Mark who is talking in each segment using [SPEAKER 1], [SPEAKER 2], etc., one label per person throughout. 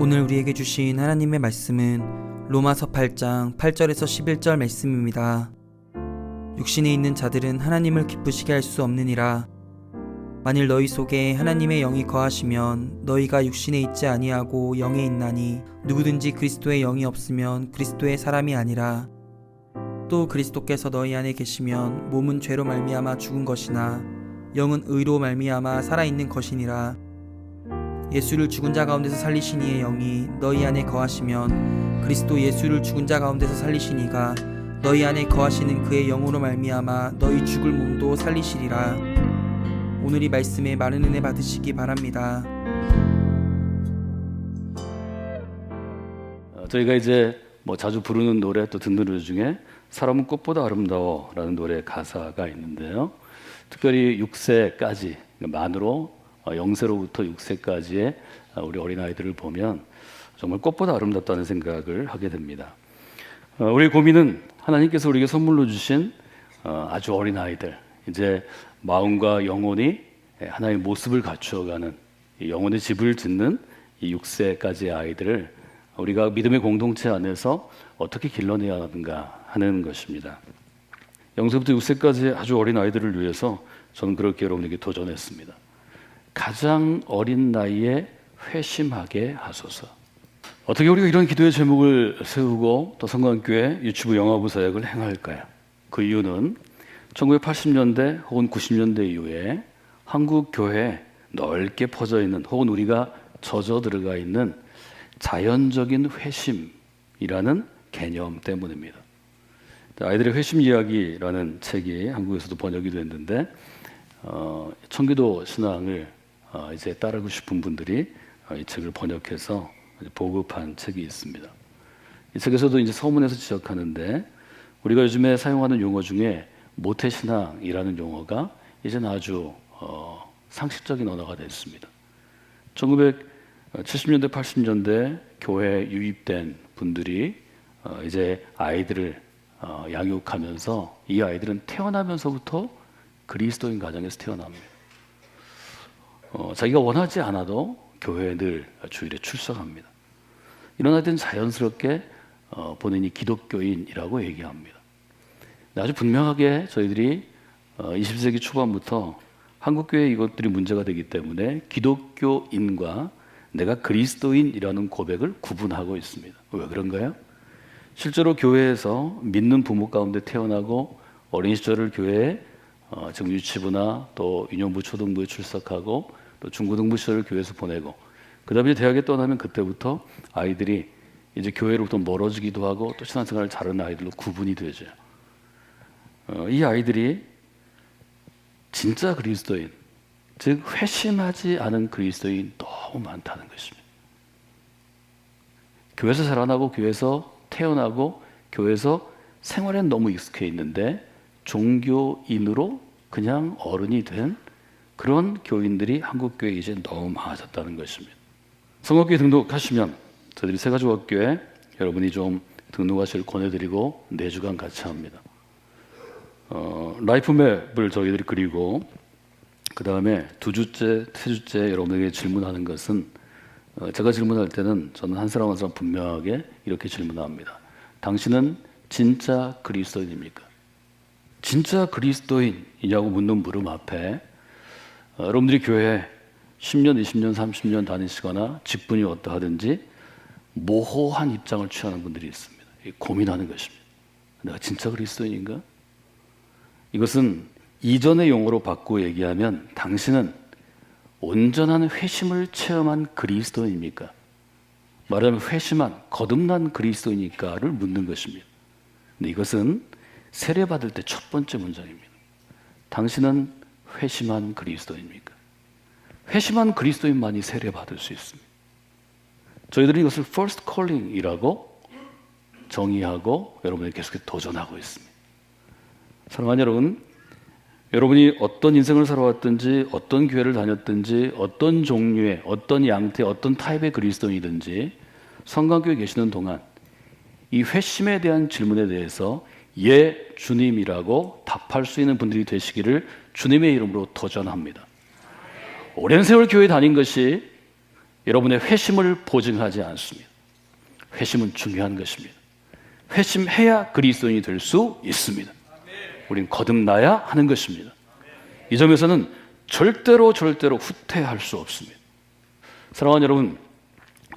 [SPEAKER 1] 오늘 우리에게 주신 하나님의 말씀은 로마서 8장 8절에서 11절 말씀입니다. 육신에 있는 자들은 하나님을 기쁘시게 할 수 없느니라. 만일 너희 속에 하나님의 영이 거하시면 너희가 육신에 있지 아니하고 영에 있나니 누구든지 그리스도의 영이 없으면 그리스도의 사람이 아니라. 또 그리스도께서 너희 안에 계시면 몸은 죄로 말미암아 죽은 것이나 영은 의로 말미암아 살아있는 것이니라. 예수를 죽은 자 가운데서 살리신 이의 영이 너희 안에 거하시면 그리스도 예수를 죽은 자 가운데서 살리신 이가 너희 안에 거하시는 그의 영으로 말미암아 너희 죽을 몸도 살리시리라. 오늘 이 말씀에 많은 은혜 받으시기 바랍니다.
[SPEAKER 2] 저희가 이제 자주 부르는 노래 또 듣는 노래 중에 사람은 꽃보다 아름다워 라는 노래 가사가 있는데요, 특별히 6세까지 만으로 0세로부터 6세까지의 우리 어린아이들을 보면 정말 꽃보다 아름답다는 생각을 하게 됩니다. 우리 고민은 하나님께서 우리에게 선물로 주신 아주 어린아이들, 이제 마음과 영혼이 하나의 모습을 갖추어가는 영혼의 집을 짓는 이 6세까지의 아이들을 우리가 믿음의 공동체 안에서 어떻게 길러내야 하는가 하는 것입니다. 0세부터 6세까지의 아주 어린 아이들을 위해서 저는 그렇게 여러분에게 도전했습니다. 가장 어린 나이에 회심하게 하소서. 어떻게 우리가 이런 기도의 제목을 세우고 또 성광교회 유치부 영화부 사역을 행할까요? 그 이유는 1980년대 혹은 90년대 이후에 한국 교회에 넓게 퍼져 있는 혹은 우리가 젖어 들어가 있는 자연적인 회심이라는 개념 때문입니다. 아이들의 회심 이야기라는 책이 한국에서도 번역이 됐는데 청기도 신앙을 이제 따르고 싶은 분들이 이 책을 번역해서 보급한 책이 있습니다. 이 책에서도 이제 서문에서 지적하는데 우리가 요즘에 사용하는 용어 중에 모태신앙이라는 용어가 이제는 아주 상식적인 언어가 됐습니다. 1970년대 80년대 교회에 유입된 분들이 이제 아이들을 양육하면서 이 아이들은 태어나면서부터 그리스도인 가정에서 태어납니다. 자기가 원하지 않아도 교회에 늘 주일에 출석합니다. 이런 아이들은 자연스럽게 본인이 기독교인이라고 얘기합니다. 아주 분명하게 저희들이 20세기 초반부터 한국교회에 이것들이 문제가 되기 때문에 기독교인과 내가 그리스도인이라는 고백을 구분하고 있습니다. 왜 그런가요? 실제로 교회에서 믿는 부모 가운데 태어나고 어린 시절을 교회에 지금 유치부나 또 유년부 초등부에 출석하고 또 중고등부 시절을 교회에서 보내고 그 다음에 대학에 떠나면 그때부터 아이들이 이제 교회로부터 멀어지기도 하고 또 신앙생활을 잘하는 아이들로 구분이 되죠. 이 아이들이 진짜 그리스도인, 즉 회심하지 않은 그리스도인이 너무 많다는 것입니다. 교회에서 자라나고 교회에서 태어나고 교회에서 생활에 너무 익숙해 있는데 종교인으로 그냥 어른이 된 그런 교인들이 한국교회에 이제 너무 많아졌다는 것입니다. 성악교회 등록하시면 저희들이 새가족학교에 여러분이 좀 등록하시길 권해드리고 4주간 같이 합니다. 라이프맵을 저희들이 그리고 그 다음에 2주째, 3주째 여러분에게 질문하는 것은 제가 질문할 때는 저는 한 사람 한 사람 분명하게 이렇게 질문합니다. 당신은 진짜 그리스도인입니까? 진짜 그리스도인이냐고 묻는 물음 앞에 여러분들이 교회에 10년, 20년, 30년 다니시거나 직분이 어떠하든지 모호한 입장을 취하는 분들이 있습니다. 고민하는 것입니다. 내가 진짜 그리스도인인가? 이것은 이전의 용어로 바꾸어 얘기하면 당신은 온전한 회심을 체험한 그리스도인입니까? 말하자면 회심한, 거듭난 그리스도인일까를 묻는 것입니다. 근데 이것은 세례받을 때 첫 번째 문장입니다. 당신은 회심한 그리스도인입니까? 회심한 그리스도인만이 세례받을 수 있습니다. 저희들은 이것을 first calling이라고 정의하고 여러분에게 계속해서 도전하고 있습니다. 사랑하는 여러분, 여러분이 어떤 인생을 살아왔든지 어떤 교회를 다녔든지 어떤 종류의 어떤 양태 어떤 타입의 그리스도인이든지 성강교회에 계시는 동안 이 회심에 대한 질문에 대해서 예 주님이라고 답할 수 있는 분들이 되시기를 주님의 이름으로 도전합니다. 오랜 세월 교회 다닌 것이 여러분의 회심을 보증하지 않습니다. 회심은 중요한 것입니다. 회심해야 그리스도인이 될 수 있습니다. 우린 거듭나야 하는 것입니다. 이 점에서는 절대로 후퇴할 수 없습니다. 사랑하는 여러분,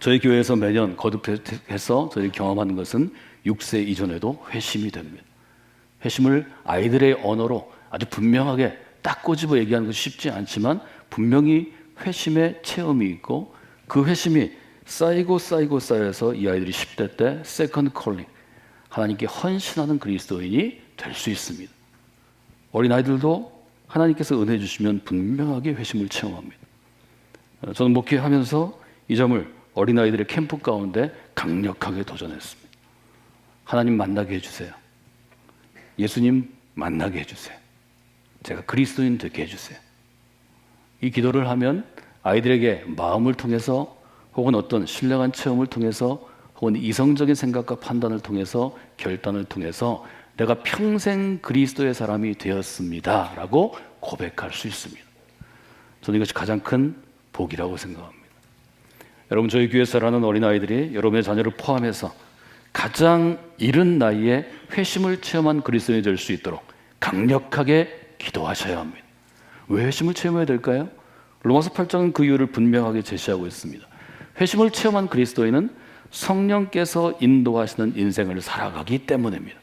[SPEAKER 2] 저희 교회에서 매년 거듭해서 저희 경험하는 것은 6세 이전에도 회심이 됩니다. 회심을 아이들의 언어로 아주 분명하게 딱 꼬집어 얘기하는 것이 쉽지 않지만 분명히 회심의 체험이 있고 그 회심이 쌓여서 이 아이들이 10대 때 세컨드 콜링, 하나님께 헌신하는 그리스도인이 될 수 있습니다. 어린아이들도 하나님께서 은혜 주시면 분명하게 회심을 체험합니다. 저는 목회하면서 이 점을 어린아이들의 캠프 가운데 강력하게 도전했습니다. 하나님 만나게 해주세요. 예수님 만나게 해주세요. 제가 그리스도인 되게 해주세요. 이 기도를 하면 아이들에게 마음을 통해서 혹은 어떤 신령한 체험을 통해서 혹은 이성적인 생각과 판단을 통해서 결단을 통해서 내가 평생 그리스도의 사람이 되었습니다 라고 고백할 수 있습니다. 저는 이것이 가장 큰 복이라고 생각합니다. 여러분, 저희 교회에 살아가는 어린아이들이 여러분의 자녀를 포함해서 가장 이른 나이에 회심을 체험한 그리스도인이 될 수 있도록 강력하게 기도하셔야 합니다. 왜 회심을 체험해야 될까요? 로마서 8장은 그 이유를 분명하게 제시하고 있습니다. 회심을 체험한 그리스도인은 성령께서 인도하시는 인생을 살아가기 때문입니다.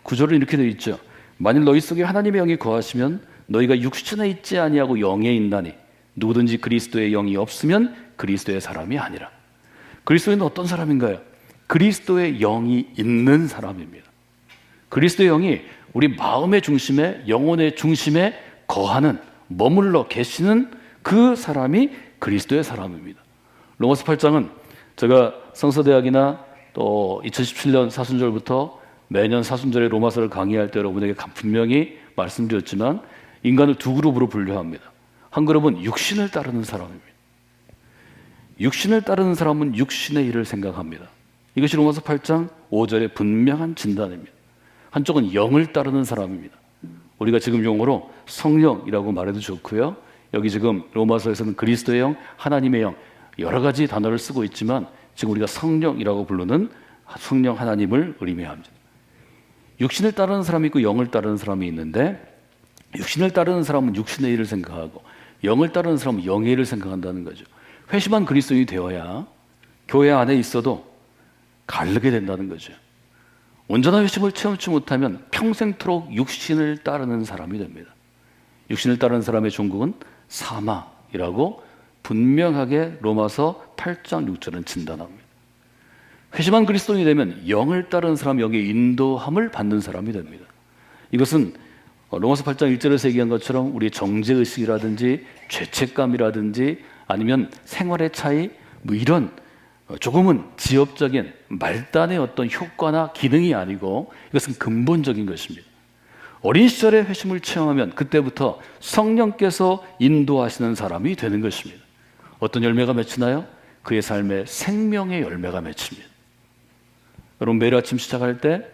[SPEAKER 2] 구절은 이렇게 되어 있죠. 만일 너희 속에 하나님의 영이 거하시면 너희가 육신에 있지 아니하고 영에 있나니 누구든지 그리스도의 영이 없으면 그리스도의 사람이 아니라. 그리스도인은 어떤 사람인가요? 그리스도의 영이 있는 사람입니다. 그리스도의 영이 우리 마음의 중심에, 영혼의 중심에 거하는, 머물러 계시는 그 사람이 그리스도의 사람입니다. 로마서 8장은 제가 성서대학이나 또 2017년 사순절부터 매년 사순절에 로마서를 강의할 때 여러분에게 분명히 말씀드렸지만 인간을 두 그룹으로 분류합니다. 한 그룹은 육신을 따르는 사람입니다. 육신을 따르는 사람은 육신의 일을 생각합니다. 이것이 로마서 8장 5절의 분명한 진단입니다. 한쪽은 영을 따르는 사람입니다. 우리가 지금 용어로 성령이라고 말해도 좋고요. 여기 지금 로마서에서는 그리스도의 영, 하나님의 영 여러 가지 단어를 쓰고 있지만 지금 우리가 성령이라고 부르는 성령 하나님을 의미합니다. 육신을 따르는 사람이 있고 영을 따르는 사람이 있는데 육신을 따르는 사람은 육신의 일을 생각하고 영을 따르는 사람은 영의 일을 생각한다는 거죠. 회심한 그리스도인이 되어야 교회 안에 있어도 가르게 된다는 거죠. 온전한 회심을 체험치 못하면 평생토록 육신을 따르는 사람이 됩니다. 육신을 따르는 사람의 종국은 사망이라고 분명하게 로마서 8장 6절은 진단합니다. 회심한 그리스도인이 되면 영을 따르는 사람, 영의 인도함을 받는 사람이 됩니다. 이것은 로마서 8장 1절에서 얘기한 것처럼 우리의 정죄의식이라든지 죄책감이라든지 아니면 생활의 차이 이런 조금은 지엽적인 말단의 어떤 효과나 기능이 아니고 이것은 근본적인 것입니다. 어린 시절에 회심을 체험하면 그때부터 성령께서 인도하시는 사람이 되는 것입니다. 어떤 열매가 맺히나요? 그의 삶에 생명의 열매가 맺힙니다. 여러분, 매일 아침 시작할 때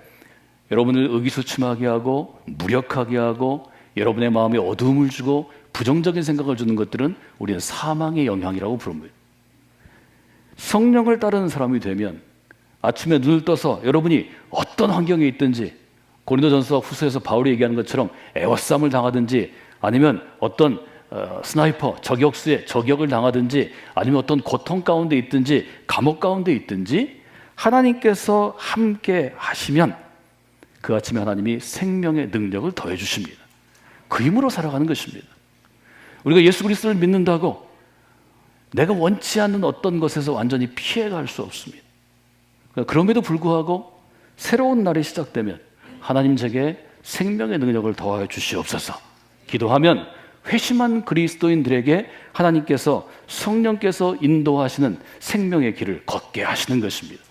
[SPEAKER 2] 여러분을 의기소침하게 하고 무력하게 하고 여러분의 마음에 어두움을 주고 부정적인 생각을 주는 것들은 우리는 사망의 영향이라고 부릅니다. 성령을 따르는 사람이 되면 아침에 눈을 떠서 여러분이 어떤 환경에 있든지 고린도전서 후서에서 바울이 얘기하는 것처럼 애워싸움을 당하든지 아니면 어떤 스나이퍼 저격수의 저격을 당하든지 아니면 어떤 고통 가운데 있든지 감옥 가운데 있든지 하나님께서 함께 하시면 그 아침에 하나님이 생명의 능력을 더해 주십니다. 그 힘으로 살아가는 것입니다. 우리가 예수 그리스도를 믿는다고 내가 원치 않는 어떤 것에서 완전히 피해갈 수 없습니다. 그럼에도 불구하고 새로운 날이 시작되면 하나님 제게 생명의 능력을 더하여 주시옵소서 기도하면 회심한 그리스도인들에게 하나님께서 성령께서 인도하시는 생명의 길을 걷게 하시는 것입니다.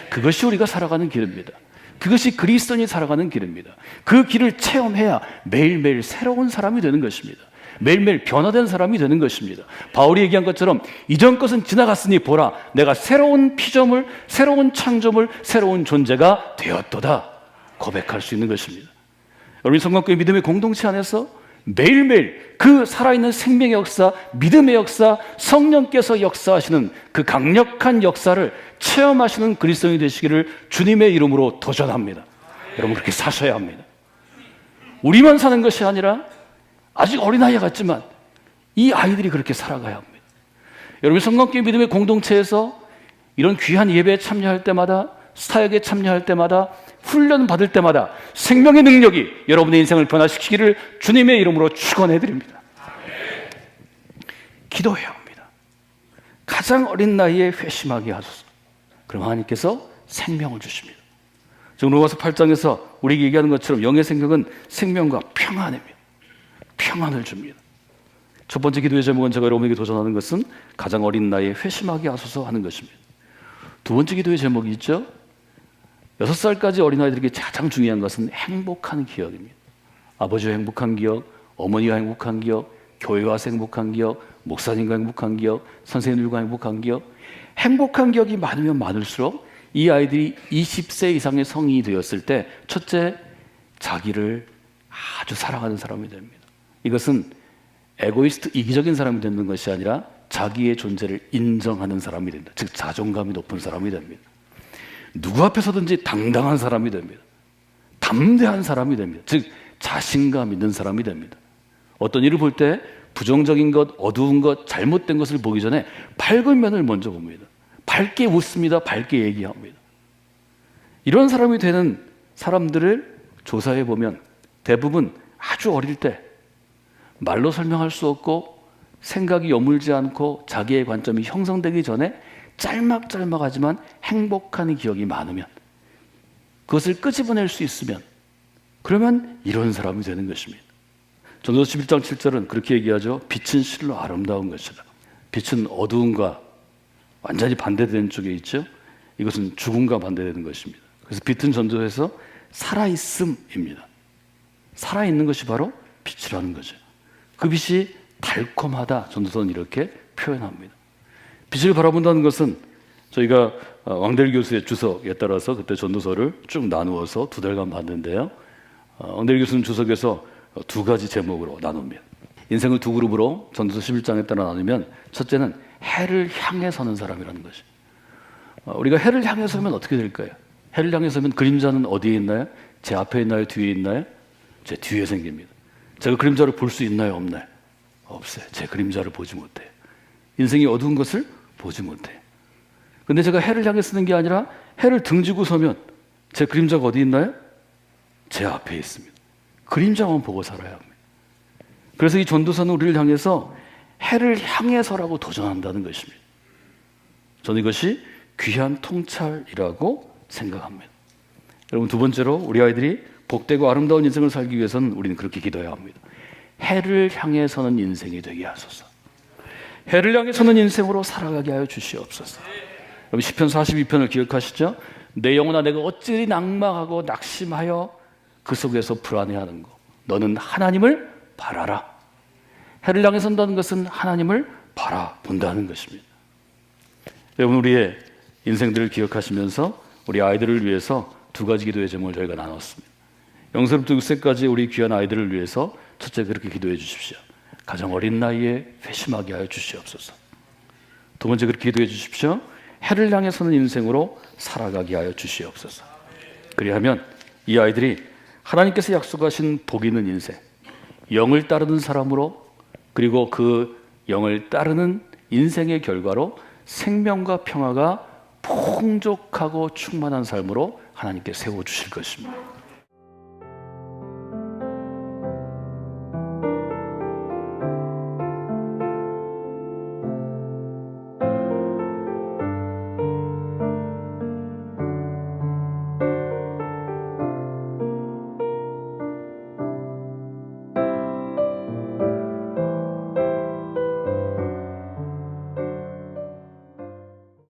[SPEAKER 2] 그것이 우리가 살아가는 길입니다. 그것이 그리스도인이 살아가는 길입니다. 그 길을 체험해야 매일매일 새로운 사람이 되는 것입니다. 매일매일 변화된 사람이 되는 것입니다. 바울이 얘기한 것처럼 이전 것은 지나갔으니 보라 내가 새로운 피조물, 새로운 창조물, 새로운 존재가 되었도다 고백할 수 있는 것입니다. 여러분, 성광교회 믿음의 공동체 안에서 매일매일 그 살아있는 생명의 역사, 믿음의 역사, 성령께서 역사하시는 그 강력한 역사를 체험하시는 그리스도인이 되시기를 주님의 이름으로 도전합니다. 여러분 그렇게 사셔야 합니다. 우리만 사는 것이 아니라 아직 어린아이 같지만 이 아이들이 그렇게 살아가야 합니다. 여러분 성령께 믿음의 공동체에서 이런 귀한 예배에 참여할 때마다, 사역에 참여할 때마다, 훈련 받을 때마다 생명의 능력이 여러분의 인생을 변화시키기를 주님의 이름으로 축원해 드립니다. 기도해야 합니다. 가장 어린 나이에 회심하게 하소서. 그럼 하나님께서 생명을 주십니다. 지금 로마서 8장에서 우리에게 얘기하는 것처럼 영의 생명은 생명과 평안입니다. 평안을 줍니다. 첫 번째 기도의 제목은 제가 여러분에게 도전하는 것은 가장 어린 나이에 회심하게 하소서 하는 것입니다. 두 번째 기도의 제목이 있죠. 6살까지 어린아이들에게 가장 중요한 것은 행복한 기억입니다. 아버지와 행복한 기억, 어머니와 행복한 기억, 교회와 와서 행복한 기억, 목사님과 행복한 기억, 선생님들과 행복한 기억. 행복한 기억이 많으면 많을수록 이 아이들이 20세 이상의 성인이 되었을 때 첫째, 자기를 아주 사랑하는 사람이 됩니다. 이것은 에고이스트, 이기적인 사람이 되는 것이 아니라 자기의 존재를 인정하는 사람이 된다. 즉 자존감이 높은 사람이 됩니다. 누구 앞에서든지 당당한 사람이 됩니다. 담대한 사람이 됩니다. 즉 자신감 있는 사람이 됩니다. 어떤 일을 볼 때 부정적인 것, 어두운 것, 잘못된 것을 보기 전에 밝은 면을 먼저 봅니다. 밝게 웃습니다. 밝게 얘기합니다. 이런 사람이 되는 사람들을 조사해 보면 대부분 아주 어릴 때 말로 설명할 수 없고 생각이 여물지 않고 자기의 관점이 형성되기 전에 짤막짤막하지만 행복한 기억이 많으면, 그것을 끄집어낼 수 있으면, 그러면 이런 사람이 되는 것입니다. 전도서 11장 7절은 그렇게 얘기하죠. 빛은 실로 아름다운 것이다. 빛은 어두움과 완전히 반대되는 쪽에 있죠. 이것은 죽음과 반대되는 것입니다. 그래서 빛은 전도서에서 살아있음입니다. 살아있는 것이 바로 빛이라는 거죠. 그 빛이 달콤하다. 전도서는 이렇게 표현합니다. 빛을 바라본다는 것은 저희가 왕대일 교수의 주석에 따라서 그때 전도서를 쭉 나누어서 2달간 봤는데요. 왕대일 교수는 주석에서 2가지 제목으로 나눕니다. 인생을 2그룹으로 전도서 11장에 따라 나누면 첫째는 해를 향해 서는 사람이라는 것이. 우리가 해를 향해 서면 어떻게 될까요? 해를 향해 서면 그림자는 어디에 있나요? 제 앞에 있나요? 뒤에 있나요? 제 뒤에 생깁니다. 제가 그림자를 볼 수 있나요? 없나요? 없어요. 제 그림자를 보지 못해요. 인생이 어두운 것을 보지 못해요. 근데 제가 해를 향해 쓰는 게 아니라 해를 등지고 서면 제 그림자가 어디 있나요? 제 앞에 있습니다. 그림자만 보고 살아야 합니다. 그래서 이 전도서는 우리를 향해서 해를 향해서라고 도전한다는 것입니다. 저는 이것이 귀한 통찰이라고 생각합니다. 여러분, 두 번째로 우리 아이들이 복되고 아름다운 인생을 살기 위해서는 우리는 그렇게 기도해야 합니다. 해를 향해 서는 인생이 되게 하소서. 해를 향해 서는 인생으로 살아가게 하여 주시옵소서. 여러분, 시편 42편을 기억하시죠? 내 영혼아, 내가 어찌 낭망하고 낙심하여 그 속에서 불안해하는고. 너는 하나님을 바라라. 해를 향해 선다는 것은 하나님을 바라본다는 것입니다. 여러분, 우리의 인생들을 기억하시면서 우리 아이들을 위해서 2가지 기도의 제목을 저희가 나눴습니다. 0세부터 6세까지 우리 귀한 아이들을 위해서 첫째, 그렇게 기도해 주십시오. 가장 어린 나이에 회심하게 하여 주시옵소서. 두 번째, 그렇게 기도해 주십시오. 해를 향해 서는 인생으로 살아가게 하여 주시옵소서. 그리하면 이 아이들이 하나님께서 약속하신 복 있는 인생, 영을 따르는 사람으로, 그리고 그 영을 따르는 인생의 결과로 생명과 평화가 풍족하고 충만한 삶으로 하나님께 세워주실 것입니다.